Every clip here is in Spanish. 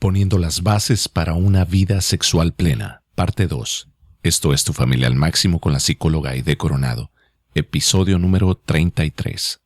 Poniendo las bases para una vida sexual plena, parte 2. Esto es Tu Familia al Máximo con la psicóloga Aide Coronado, episodio número 33.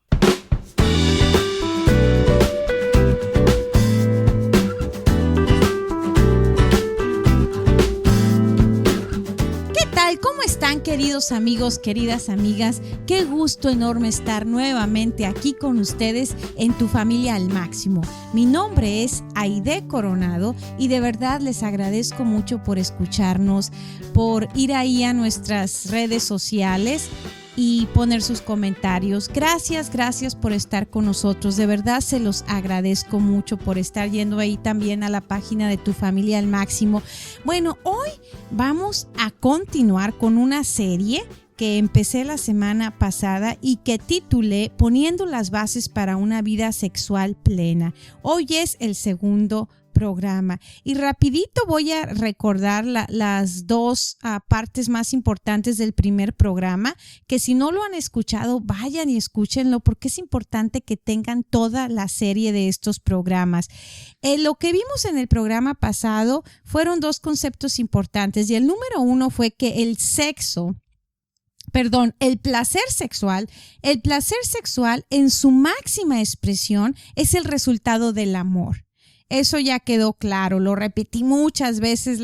¿Cómo están, queridos amigos, queridas amigas? Qué gusto enorme estar nuevamente aquí con ustedes en Tu Familia al Máximo. Mi nombre es Aide Coronado y de verdad les agradezco mucho por escucharnos, por ir ahí a nuestras redes sociales y poner sus comentarios. Gracias por estar con nosotros. De verdad se los agradezco mucho por estar yendo ahí también a la página de Tu Familia al Máximo. Bueno, hoy vamos a continuar con una serie que empecé la semana pasada y que titulé Poniendo las bases para una vida sexual plena. Hoy es el segundo programa y rapidito voy a recordar las dos partes más importantes del primer programa, que si no lo han escuchado vayan y escúchenlo porque es importante que tengan toda la serie de estos programas. Lo que vimos en el programa pasado fueron dos conceptos importantes y el número uno fue que el placer sexual en su máxima expresión es el resultado del amor. Eso ya quedó claro, lo repetí muchas veces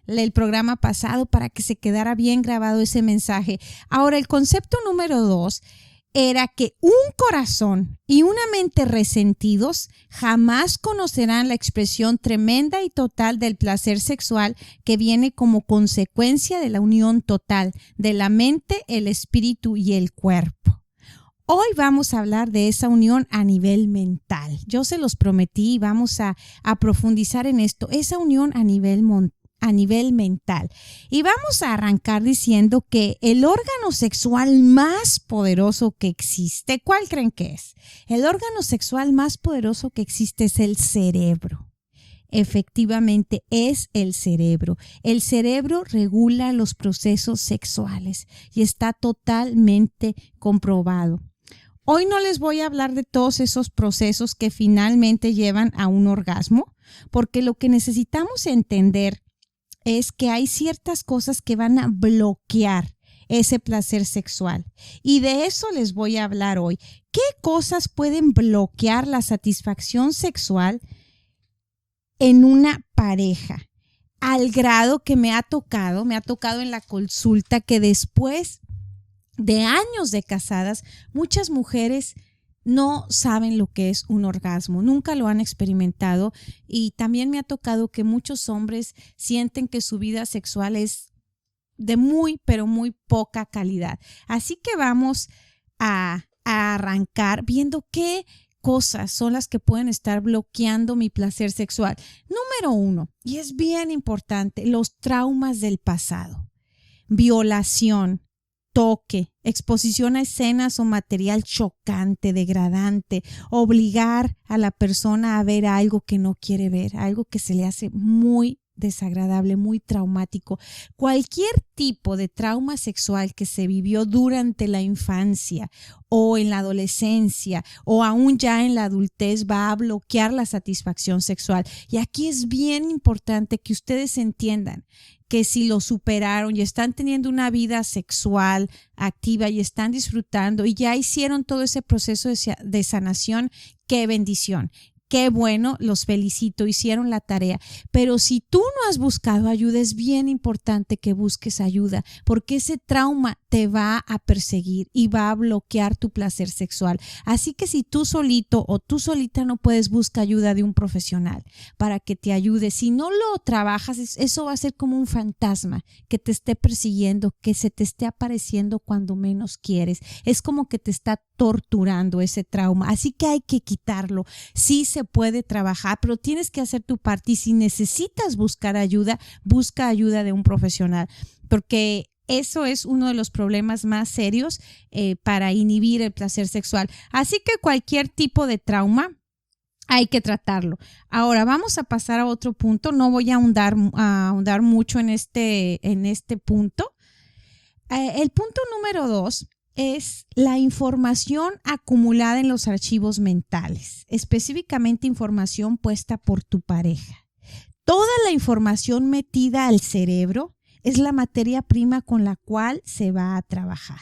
el programa pasado para que se quedara bien grabado ese mensaje. Ahora, el concepto número 2 era que un corazón y una mente resentidos jamás conocerán la expresión tremenda y total del placer sexual que viene como consecuencia de la unión total de la mente, el espíritu y el cuerpo. Hoy vamos a hablar de esa unión a nivel mental. Yo se los prometí y vamos a profundizar en esto, esa unión a nivel mental. Y vamos a arrancar diciendo que el órgano sexual más poderoso que existe, ¿cuál creen que es? El órgano sexual más poderoso que existe es el cerebro. Efectivamente es el cerebro. El cerebro regula los procesos sexuales y está totalmente comprobado. Hoy no les voy a hablar de todos esos procesos que finalmente llevan a un orgasmo, porque lo que necesitamos entender es que hay ciertas cosas que van a bloquear ese placer sexual. Y de eso les voy a hablar hoy. ¿Qué cosas pueden bloquear la satisfacción sexual en una pareja? Al grado que me ha tocado en la consulta que después de años de casadas, muchas mujeres no saben lo que es un orgasmo, nunca lo han experimentado y también me ha tocado que muchos hombres sienten que su vida sexual es de muy, pero muy poca calidad. Así que vamos a arrancar viendo qué cosas son las que pueden estar bloqueando mi placer sexual. Número 1, y es bien importante, los traumas del pasado, violación, toque, exposición a escenas o material chocante, degradante, obligar a la persona a ver algo que no quiere ver, algo que se le hace muy desagradable, muy traumático. Cualquier tipo de trauma sexual que se vivió durante la infancia o en la adolescencia o aún ya en la adultez va a bloquear la satisfacción sexual. Y aquí es bien importante que ustedes entiendan que si lo superaron y están teniendo una vida sexual activa y están disfrutando y ya hicieron todo ese proceso de sanación, qué bendición. Qué bueno, los felicito, hicieron la tarea. Pero si tú no has buscado ayuda, es bien importante que busques ayuda, porque ese trauma te va a perseguir y va a bloquear tu placer sexual. Así que si tú solito o tú solita no puedes, busca ayuda de un profesional para que te ayude. Si no lo trabajas, eso va a ser como un fantasma que te esté persiguiendo, que se te esté apareciendo cuando menos quieres. Es como que te está torturando ese trauma. Así que hay que quitarlo. Sí se puede trabajar, pero tienes que hacer tu parte y si necesitas buscar ayuda, busca ayuda de un profesional, porque eso es uno de los problemas más serios para inhibir el placer sexual. Así que cualquier tipo de trauma hay que tratarlo. Ahora vamos a pasar a otro punto. No voy a ahondar mucho en este punto. El punto número 2 es la información acumulada en los archivos mentales, específicamente información puesta por tu pareja. Toda la información metida al cerebro es la materia prima con la cual se va a trabajar.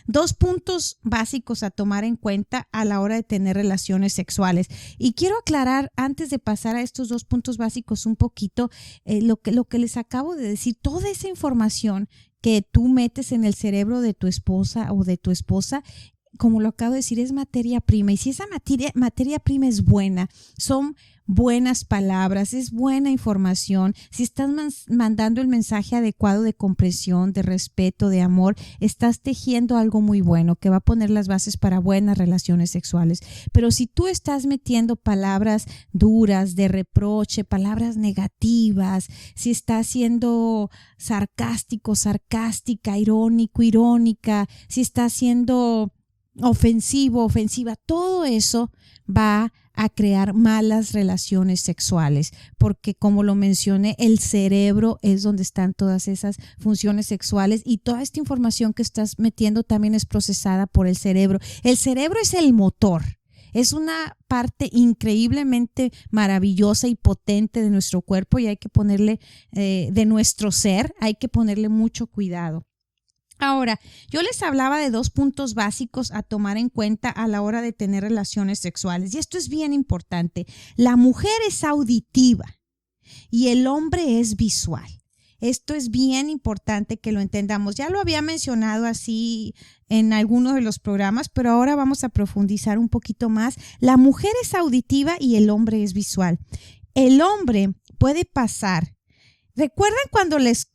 2 puntos básicos a tomar en cuenta a la hora de tener relaciones sexuales. Y quiero aclarar, antes de pasar a estos 2 puntos básicos, un poquito lo que les acabo de decir. Toda esa información que tú metes en el cerebro de tu esposa o de tu esposa, como lo acabo de decir, es materia prima. Y si esa materia prima es buena, son buenas palabras, es buena información, si estás mandando el mensaje adecuado de comprensión, de respeto, de amor, estás tejiendo algo muy bueno que va a poner las bases para buenas relaciones sexuales. Pero si tú estás metiendo palabras duras, de reproche, palabras negativas, si estás siendo sarcástico, sarcástica, irónico, irónica, si estás siendo ofensivo, ofensiva, todo eso va a crear malas relaciones sexuales, porque como lo mencioné, el cerebro es donde están todas esas funciones sexuales y toda esta información que estás metiendo también es procesada por el cerebro. El cerebro es el motor. Es una parte increíblemente maravillosa y potente de nuestro cuerpo y hay que ponerle, de nuestro ser, hay que ponerle mucho cuidado. Ahora, yo les hablaba de 2 puntos básicos a tomar en cuenta a la hora de tener relaciones sexuales y esto es bien importante. La mujer es auditiva y el hombre es visual. Esto es bien importante que lo entendamos. Ya lo había mencionado así en algunos de los programas, pero ahora vamos a profundizar un poquito más. La mujer es auditiva y el hombre es visual. El hombre puede pasar. ¿Recuerdan cuando les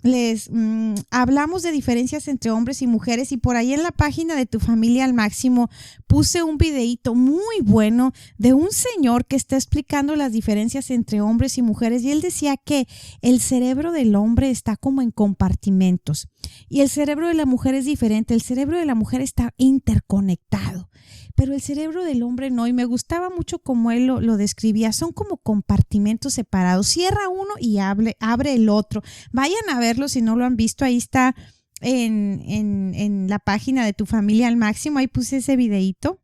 hablamos de diferencias entre hombres y mujeres? Y por ahí en la página de Tu Familia al Máximo puse un videíto muy bueno de un señor que está explicando las diferencias entre hombres y mujeres. Y él decía que el cerebro del hombre está como en compartimentos y el cerebro de la mujer es diferente. El cerebro de la mujer está interconectado, pero el cerebro del hombre no. Y me gustaba mucho como él lo describía. Son como compartimentos separados. Cierra uno y abre el otro. Vayan a verlo si no lo han visto. Ahí está en la página de Tu Familia al Máximo. Ahí puse ese videíto.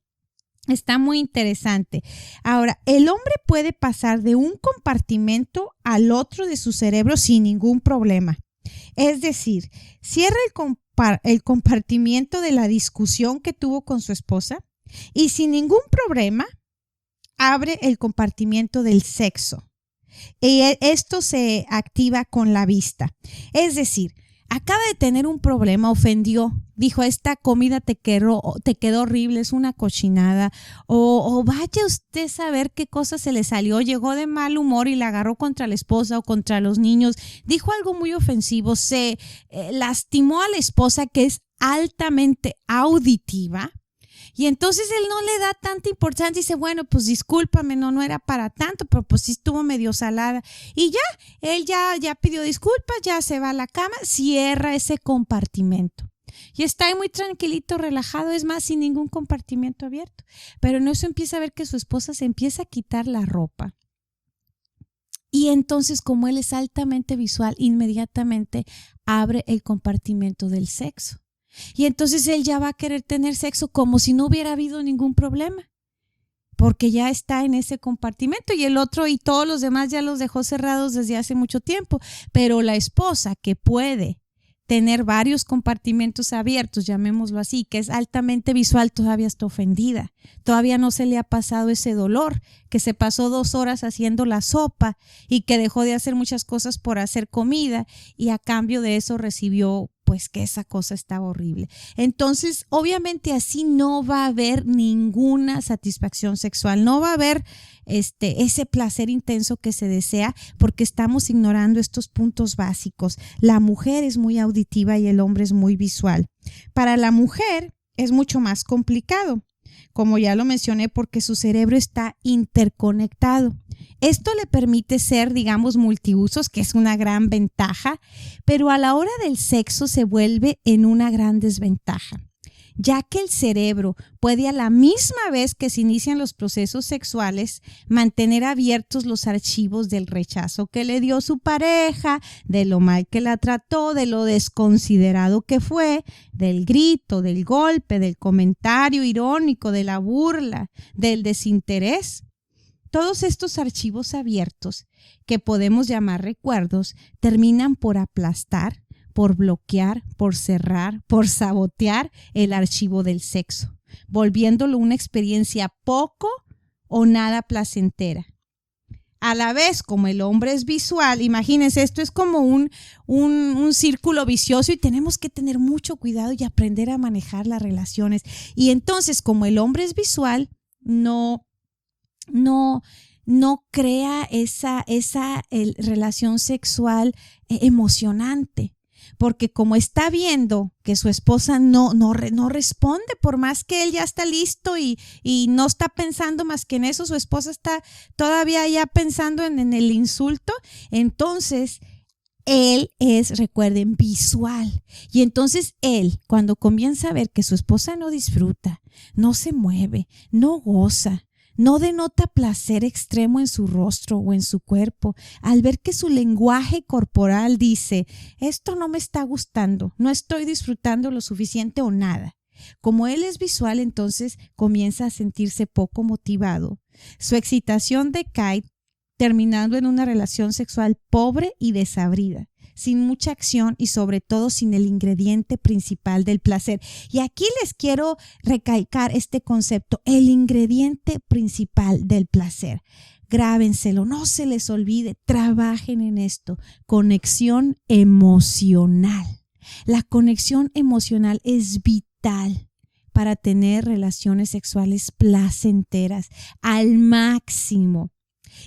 Está muy interesante. Ahora, el hombre puede pasar de un compartimento al otro de su cerebro sin ningún problema. Es decir, cierra el compartimiento de la discusión que tuvo con su esposa y sin ningún problema abre el compartimiento del sexo. Y esto se activa con la vista. Es decir, acaba de tener un problema, ofendió, dijo, esta comida te quedó horrible, es una cochinada, o vaya usted a saber qué cosa se le salió, llegó de mal humor y la agarró contra la esposa o contra los niños, dijo algo muy ofensivo, se lastimó a la esposa que es altamente auditiva. Y entonces él no le da tanta importancia, dice, bueno, pues discúlpame, no era para tanto, pero pues sí estuvo medio salada. Y él ya pidió disculpas, ya se va a la cama, cierra ese compartimento. Y está ahí muy tranquilito, relajado, es más, sin ningún compartimento abierto. Pero en eso empieza a ver que su esposa se empieza a quitar la ropa. Y entonces, como él es altamente visual, inmediatamente abre el compartimento del sexo. Y entonces él ya va a querer tener sexo como si no hubiera habido ningún problema, porque ya está en ese compartimento y el otro y todos los demás ya los dejó cerrados desde hace mucho tiempo. Pero la esposa que puede tener varios compartimentos abiertos, llamémoslo así, que es altamente visual, todavía está ofendida. Todavía no se le ha pasado ese dolor, que se pasó 2 horas haciendo la sopa y que dejó de hacer muchas cosas por hacer comida y a cambio de eso recibió pues que esa cosa estaba horrible. Entonces, obviamente así no va a haber ninguna satisfacción sexual, no va a haber ese placer intenso que se desea porque estamos ignorando estos puntos básicos. La mujer es muy auditiva y el hombre es muy visual. Para la mujer es mucho más complicado, como ya lo mencioné, porque su cerebro está interconectado. Esto le permite ser, digamos, multiusos, que es una gran ventaja, pero a la hora del sexo se vuelve en una gran desventaja, ya que el cerebro puede a la misma vez que se inician los procesos sexuales mantener abiertos los archivos del rechazo que le dio su pareja, de lo mal que la trató, de lo desconsiderado que fue, del grito, del golpe, del comentario irónico, de la burla, del desinterés. Todos estos archivos abiertos, que podemos llamar recuerdos, terminan por aplastar, por bloquear, por cerrar, por sabotear el archivo del sexo, volviéndolo una experiencia poco o nada placentera. A la vez, como el hombre es visual, imagínense, esto es como un círculo vicioso y tenemos que tener mucho cuidado y aprender a manejar las relaciones. Y entonces, como el hombre es visual, no crea esa relación sexual emocionante. Porque como está viendo que su esposa no responde, por más que él ya está listo y no está pensando más que en eso, su esposa está todavía ya pensando en el insulto, entonces él es, recuerden, visual. Y entonces él, cuando comienza a ver que su esposa no disfruta, no se mueve, no goza, no denota placer extremo en su rostro o en su cuerpo, al ver que su lenguaje corporal dice, esto no me está gustando, no estoy disfrutando lo suficiente o nada. Como él es visual, entonces comienza a sentirse poco motivado. Su excitación decae, terminando en una relación sexual pobre y desabrida, sin mucha acción y sobre todo sin el ingrediente principal del placer. Y aquí les quiero recalcar este concepto, el ingrediente principal del placer. Grábenselo, no se les olvide, trabajen en esto, conexión emocional. La conexión emocional es vital para tener relaciones sexuales placenteras al máximo.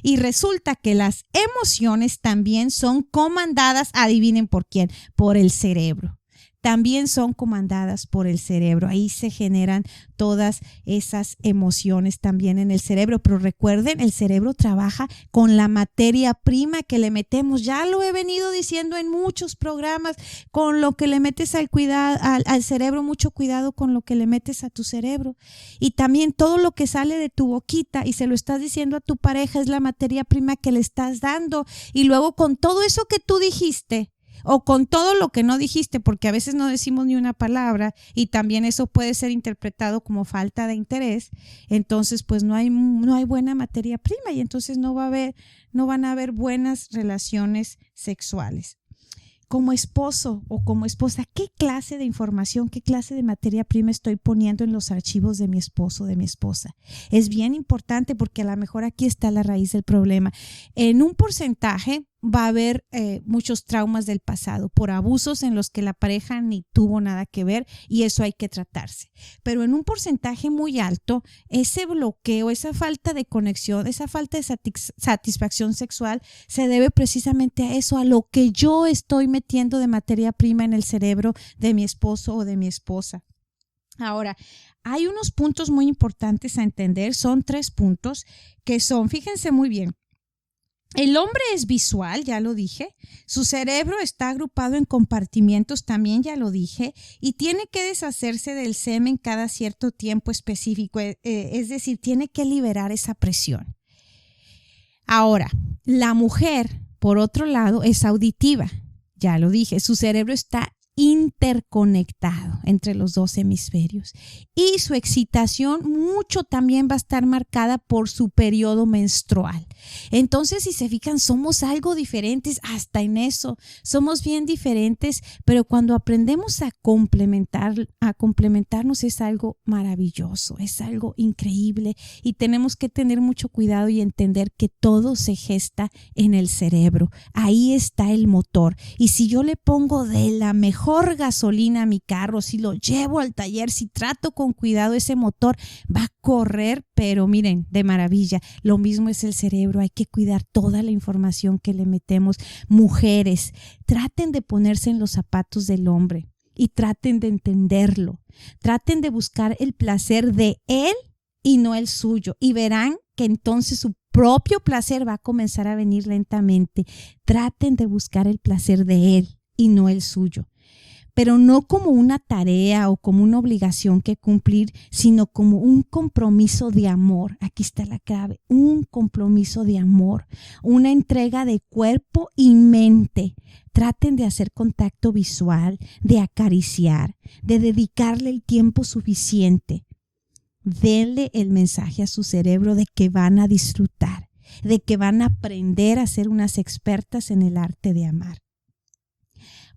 Y resulta que las emociones también son comandadas, adivinen por quién, por el cerebro. También son comandadas por el cerebro. Ahí se generan todas esas emociones también en el cerebro. Pero recuerden, el cerebro trabaja con la materia prima que le metemos. Ya lo he venido diciendo en muchos programas, con lo que le metes al cerebro, mucho cuidado con lo que le metes a tu cerebro. Y también todo lo que sale de tu boquita y se lo estás diciendo a tu pareja es la materia prima que le estás dando. Y luego con todo eso que tú dijiste, o con todo lo que no dijiste, porque a veces no decimos ni una palabra y también eso puede ser interpretado como falta de interés, entonces pues no hay buena materia prima y entonces no van a haber buenas relaciones sexuales. Como esposo o como esposa, ¿qué clase de información, qué clase de materia prima estoy poniendo en los archivos de mi esposo o de mi esposa? Es bien importante porque a lo mejor aquí está la raíz del problema. En un porcentaje va a haber muchos traumas del pasado por abusos en los que la pareja ni tuvo nada que ver y eso hay que tratarse. Pero en un porcentaje muy alto, ese bloqueo, esa falta de conexión, esa falta de satisfacción sexual se debe precisamente a eso, a lo que yo estoy metiendo de materia prima en el cerebro de mi esposo o de mi esposa. Ahora, hay unos puntos muy importantes a entender, son 3 puntos que son, fíjense muy bien. El hombre es visual, ya lo dije, su cerebro está agrupado en compartimientos, también ya lo dije, y tiene que deshacerse del semen cada cierto tiempo específico, es decir, tiene que liberar esa presión. Ahora, la mujer, por otro lado, es auditiva, ya lo dije, su cerebro está interconectado entre los 2 hemisferios y su excitación mucho también va a estar marcada por su periodo menstrual. Entonces, si se fijan, somos algo diferentes, hasta en eso somos bien diferentes, pero cuando aprendemos a complementarnos es algo maravilloso, es algo increíble y tenemos que tener mucho cuidado y entender que todo se gesta en el cerebro. Ahí está el motor y si yo le pongo de la mejor gasolina a mi carro, si lo llevo al taller, si trato con cuidado, ese motor va a correr, pero miren, de maravilla. Lo mismo es el cerebro, hay que cuidar toda la información que le metemos. Mujeres, traten de ponerse en los zapatos del hombre y traten de entenderlo. Traten de buscar el placer de él y no el suyo y verán que entonces su propio placer va a comenzar a venir lentamente. Traten de buscar el placer de él y no el suyo. Pero no como una tarea o como una obligación que cumplir, sino como un compromiso de amor. Aquí está la clave, un compromiso de amor, una entrega de cuerpo y mente. Traten de hacer contacto visual, de acariciar, de dedicarle el tiempo suficiente. denle el mensaje a su cerebro de que van a disfrutar, de que van a aprender a ser unas expertas en el arte de amar.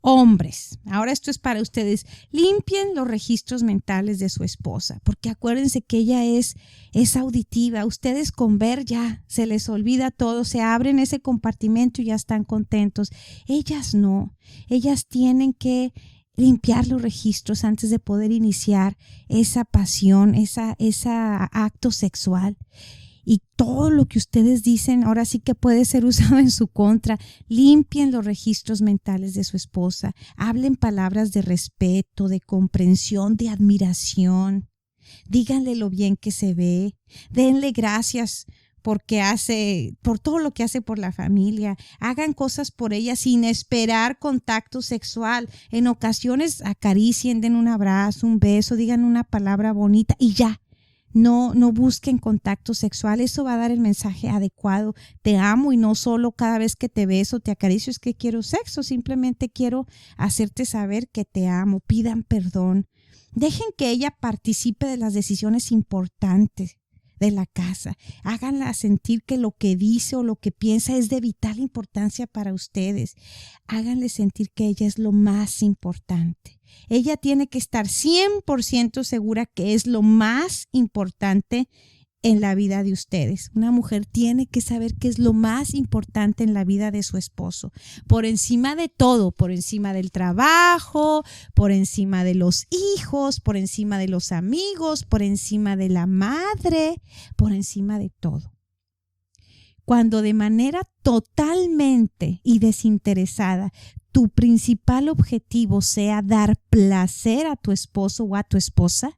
Hombres, ahora esto es para ustedes, limpien los registros mentales de su esposa, porque acuérdense que ella es auditiva. Ustedes con ver ya se les olvida todo, se abren ese compartimento y ya están contentos. Ellas no, ellas tienen que limpiar los registros antes de poder iniciar esa pasión, esa acto sexual. Y todo lo que ustedes dicen ahora sí que puede ser usado en su contra. Limpien los registros mentales de su esposa. Hablen palabras de respeto, de comprensión, de admiración. Díganle lo bien que se ve. Denle gracias por todo lo que hace por la familia. Hagan cosas por ella sin esperar contacto sexual. En ocasiones acaricien, den un abrazo, un beso, digan una palabra bonita y ya. No busquen contacto sexual, eso va a dar el mensaje adecuado. Te amo y no solo cada vez que te beso, te acaricio es que quiero sexo, simplemente quiero hacerte saber que te amo. Pidan perdón. Dejen que ella participe de las decisiones importantes de la casa. Háganla sentir que lo que dice o lo que piensa es de vital importancia para ustedes. Háganle sentir que ella es lo más importante. Ella tiene que estar 100% segura que es lo más importante en la vida de ustedes. Una mujer tiene que saber que es lo más importante en la vida de su esposo. Por encima de todo, por encima del trabajo, por encima de los hijos, por encima de los amigos, por encima de la madre, por encima de todo. Cuando de manera totalmente y desinteresada tu principal objetivo sea dar placer a tu esposo o a tu esposa,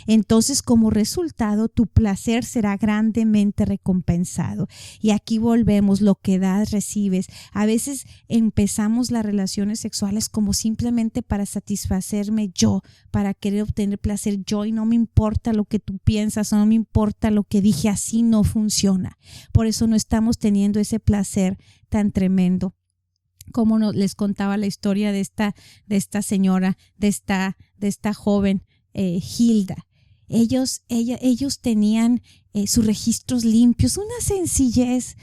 entonces como resultado tu placer será grandemente recompensado. Y aquí volvemos, lo que das, recibes. A veces empezamos las relaciones sexuales como simplemente para satisfacerme yo, para querer obtener placer yo, y no me importa lo que tú piensas o no me importa lo que dije, así no funciona. Por eso no estamos teniendo ese placer tan tremendo. Como les contaba la historia de esta señora, de esta joven, Hilda. Ellos tenían sus registros limpios, una sencillez,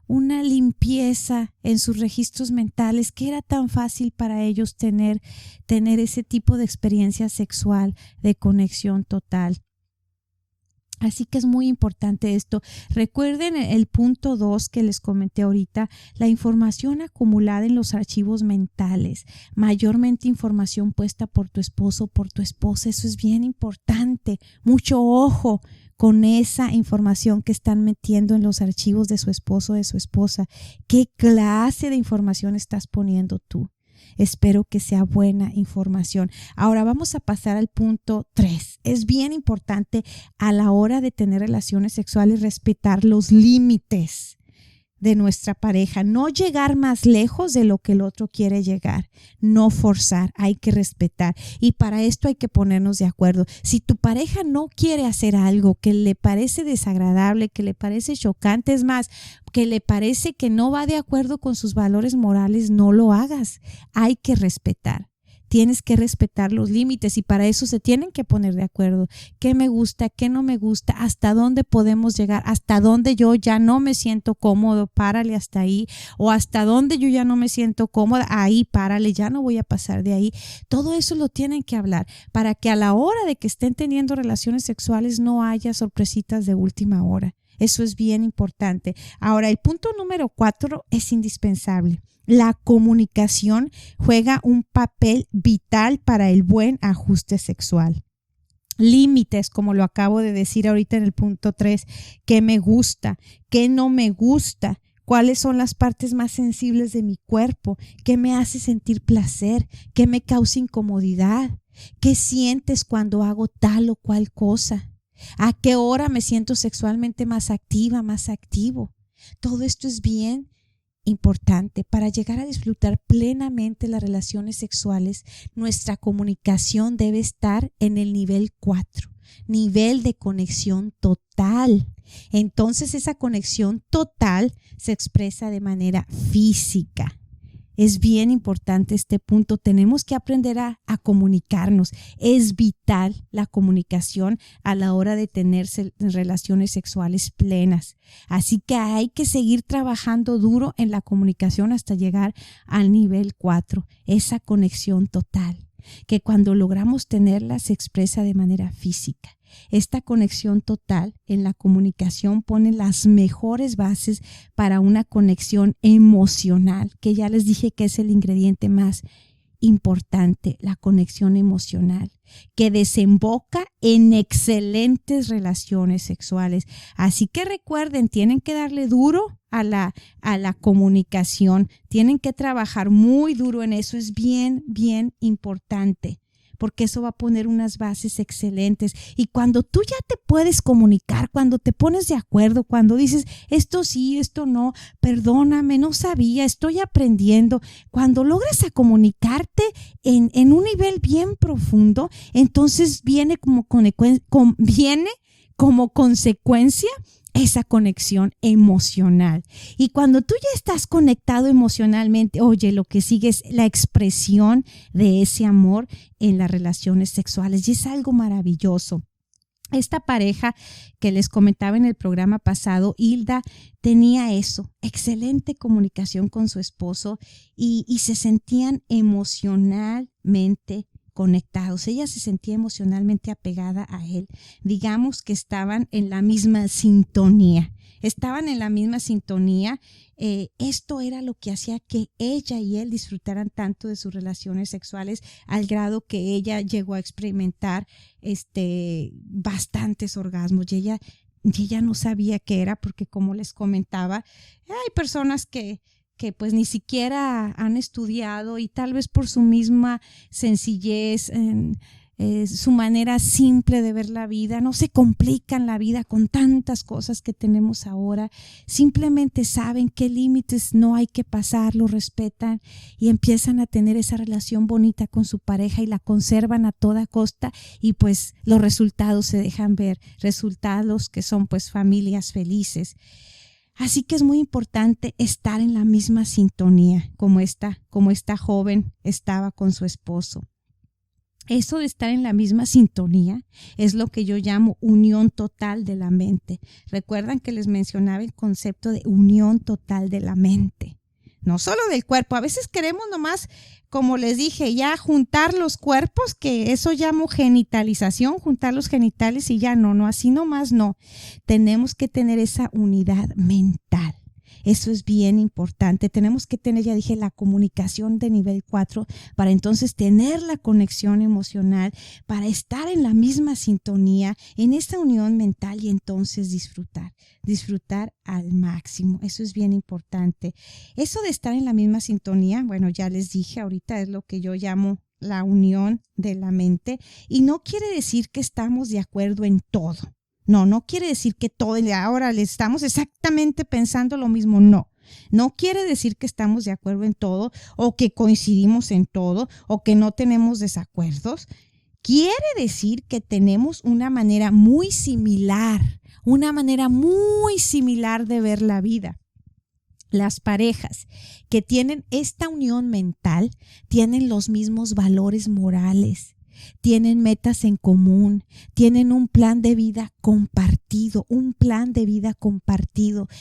una limpieza en sus registros mentales que era tan fácil para ellos tener ese tipo de experiencia sexual, de conexión total. Así que es muy importante esto. Recuerden el punto 2 que les comenté ahorita, la información acumulada en los archivos mentales, mayormente información puesta por tu esposo, por tu esposa. Eso es bien importante. Mucho ojo con esa información que están metiendo en los archivos de su esposo o de su esposa. ¿Qué clase de información estás poniendo tú? Espero que sea buena información. Ahora vamos a pasar al punto 3. Es bien importante a la hora de tener relaciones sexuales respetar los límites de nuestra pareja. No llegar más lejos de lo que el otro quiere llegar. No forzar, hay que respetar. Y para esto hay que ponernos de acuerdo. Si tu pareja no quiere hacer algo que le parece desagradable, que le parece chocante, es más, que le parece que no va de acuerdo con sus valores morales, no lo hagas. Hay que respetar. Tienes que respetar los límites y para eso se tienen que poner de acuerdo. ¿Qué me gusta? ¿Qué no me gusta? ¿Hasta dónde podemos llegar? ¿Hasta dónde yo ya no me siento cómodo? Párale hasta ahí. O hasta dónde yo ya no me siento cómoda, ahí párale, ya no voy a pasar de ahí. Todo eso lo tienen que hablar para que a la hora de que estén teniendo relaciones sexuales no haya sorpresitas de última hora. Eso es bien importante. Ahora, el punto número 4 es indispensable. La comunicación juega un papel vital para el buen ajuste sexual. Límites, como lo acabo de decir ahorita en el punto 3. ¿Qué me gusta? ¿Qué no me gusta? ¿Cuáles son las partes más sensibles de mi cuerpo? ¿Qué me hace sentir placer? ¿Qué me causa incomodidad? ¿Qué sientes cuando hago tal o cual cosa? ¿A qué hora me siento sexualmente más activa, más activo? Todo esto es bien importante para llegar a disfrutar plenamente las relaciones sexuales. Nuestra comunicación debe estar en el nivel 4, nivel de conexión total. Entonces esa conexión total se expresa de manera física. Es bien importante este punto. Tenemos que aprender a comunicarnos. Es vital la comunicación a la hora de tener relaciones sexuales plenas. Así que hay que seguir trabajando duro en la comunicación hasta llegar al nivel 4, esa conexión total, que cuando logramos tenerla se expresa de manera física. Esta conexión total en la comunicación pone las mejores bases para una conexión emocional, que ya les dije que es el ingrediente más importante, la conexión emocional, que desemboca en excelentes relaciones sexuales. Así que recuerden, tienen que darle duro a la comunicación, tienen que trabajar muy duro en eso, es bien, bien importante, porque eso va a poner unas bases excelentes. Y cuando tú ya te puedes comunicar, cuando te pones de acuerdo, cuando dices esto sí, esto no, perdóname, no sabía, estoy aprendiendo, cuando logras a comunicarte en un nivel bien profundo, entonces viene como consecuencia esa conexión emocional. Y cuando tú ya estás conectado emocionalmente, oye, lo que sigue es la expresión de ese amor en las relaciones sexuales y es algo maravilloso. Esta pareja que les comentaba en el programa pasado, Hilda, tenía eso, excelente comunicación con su esposo y se sentían emocionalmente conectados. Ella se sentía emocionalmente apegada a él. Digamos que estaban en la misma sintonía. Esto era lo que hacía que ella y él disfrutaran tanto de sus relaciones sexuales, al grado que ella llegó a experimentar bastantes orgasmos. Y ella no sabía qué era, porque como les comentaba, hay personas que pues ni siquiera han estudiado y tal vez por su misma sencillez, su manera simple de ver la vida, no se complican la vida con tantas cosas que tenemos ahora, simplemente saben qué límites no hay que pasar, lo respetan y empiezan a tener esa relación bonita con su pareja y la conservan a toda costa y pues los resultados se dejan ver, resultados que son pues familias felices. Así que es muy importante estar en la misma sintonía como esta joven estaba con su esposo. Eso de estar en la misma sintonía es lo que yo llamo unión total de la mente. Recuerdan que les mencionaba el concepto de unión total de la mente, no solo del cuerpo. A veces queremos nomás, como les dije, ya juntar los cuerpos, que eso llamo genitalización, juntar los genitales y ya no, así nomás no. Tenemos que tener esa unidad mental. Eso es bien importante. Tenemos que tener, ya dije, la comunicación de nivel 4 para entonces tener la conexión emocional, para estar en la misma sintonía, en esta unión mental y entonces disfrutar al máximo. Eso es bien importante. Eso de estar en la misma sintonía, bueno, ya les dije, ahorita es lo que yo llamo la unión de la mente y no quiere decir que estamos de acuerdo en todo. No quiere decir que ahora le estamos exactamente pensando lo mismo. No quiere decir que estamos de acuerdo en todo o que coincidimos en todo o que no tenemos desacuerdos. Quiere decir que tenemos una manera muy similar de ver la vida. Las parejas que tienen esta unión mental tienen los mismos valores morales, tienen metas en común, tienen un plan de vida compartido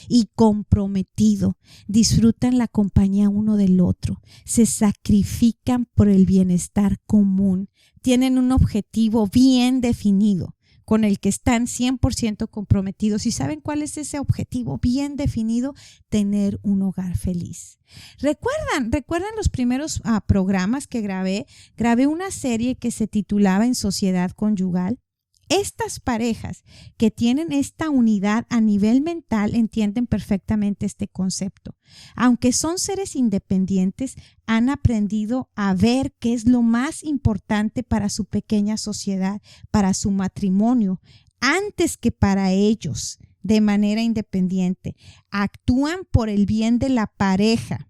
y comprometido. Disfrutan la compañía uno del otro, se sacrifican por el bienestar común, tienen un objetivo bien definido con el que están 100% comprometidos. ¿Y saben cuál es ese objetivo bien definido? Tener un hogar feliz. ¿Recuerdan los primeros programas que grabé? Grabé una serie que se titulaba En Sociedad Conyugal. Estas parejas que tienen esta unidad a nivel mental entienden perfectamente este concepto. Aunque son seres independientes, han aprendido a ver qué es lo más importante para su pequeña sociedad, para su matrimonio, antes que para ellos de manera independiente. Actúan por el bien de la pareja,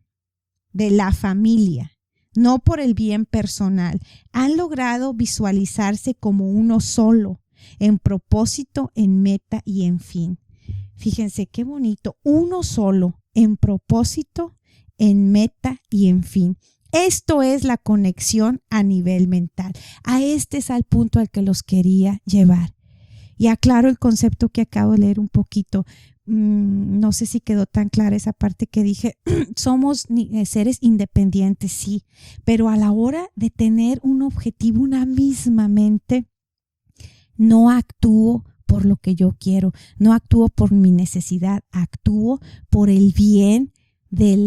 de la familia, no por el bien personal. Han logrado visualizarse como uno solo, en propósito, en meta y en fin. Fíjense qué bonito, uno solo, en propósito, en meta y en fin. Esto es la conexión a nivel mental. Este es el punto al que los quería llevar. Y aclaro el concepto que acabo de leer un poquito. No sé si quedó tan clara esa parte que dije. Somos seres independientes, sí, pero a la hora de tener un objetivo, una misma mente, no actúo por lo que yo quiero, no actúo por mi necesidad, actúo por el bien de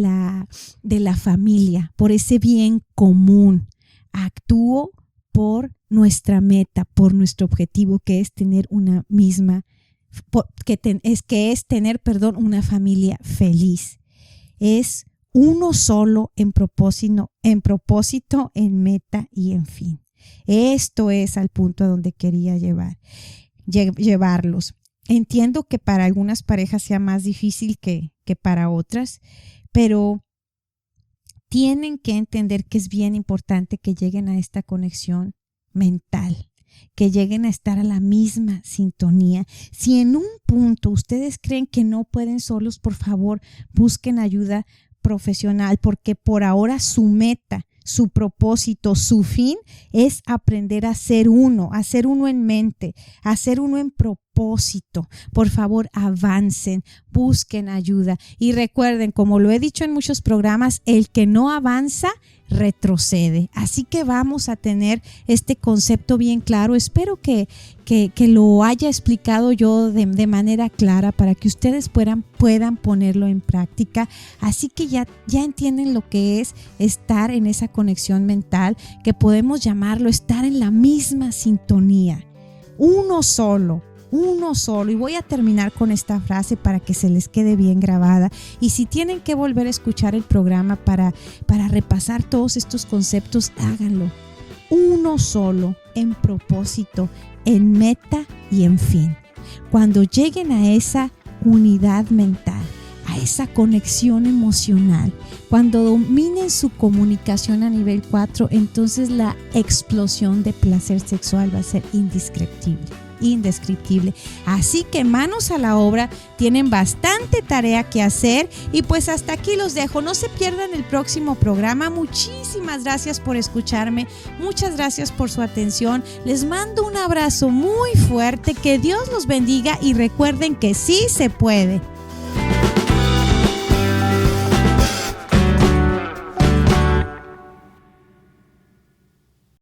la familia, por ese bien común. Actúo por nuestra meta, por nuestro objetivo, que es tener una misma, una familia feliz. Es uno solo en propósito, en meta y en fin. Esto es al punto a donde quería llevarlos. Entiendo que para algunas parejas sea más difícil que para otras, pero tienen que entender que es bien importante que lleguen a esta conexión mental, que lleguen a estar a la misma sintonía. Si en un punto ustedes creen que no pueden solos, por favor, busquen ayuda profesional, porque por ahora su meta, su propósito, su fin es aprender a ser uno en mente, a ser uno en propósito. Por favor, avancen, busquen ayuda y recuerden, como lo he dicho en muchos programas, el que no avanza retrocede. Así que vamos a tener este concepto bien claro. Espero que lo haya explicado yo de manera clara para que ustedes puedan ponerlo en práctica. Así que ya entienden lo que es estar en esa conexión mental, que podemos llamarlo estar en la misma sintonía. Uno solo. Y voy a terminar con esta frase para que se les quede bien grabada, y si tienen que volver a escuchar el programa para repasar todos estos conceptos, háganlo. Uno solo, en propósito, en meta y en fin. Cuando lleguen a esa unidad mental, a esa conexión emocional, cuando dominen su comunicación a nivel 4, entonces la explosión de placer sexual va a ser indescriptible. Así que manos a la obra, tienen bastante tarea que hacer y pues hasta aquí los dejo. No se pierdan el próximo programa. Muchísimas gracias por escucharme, muchas gracias por su atención. Les mando un abrazo muy fuerte, que Dios los bendiga y recuerden que sí se puede.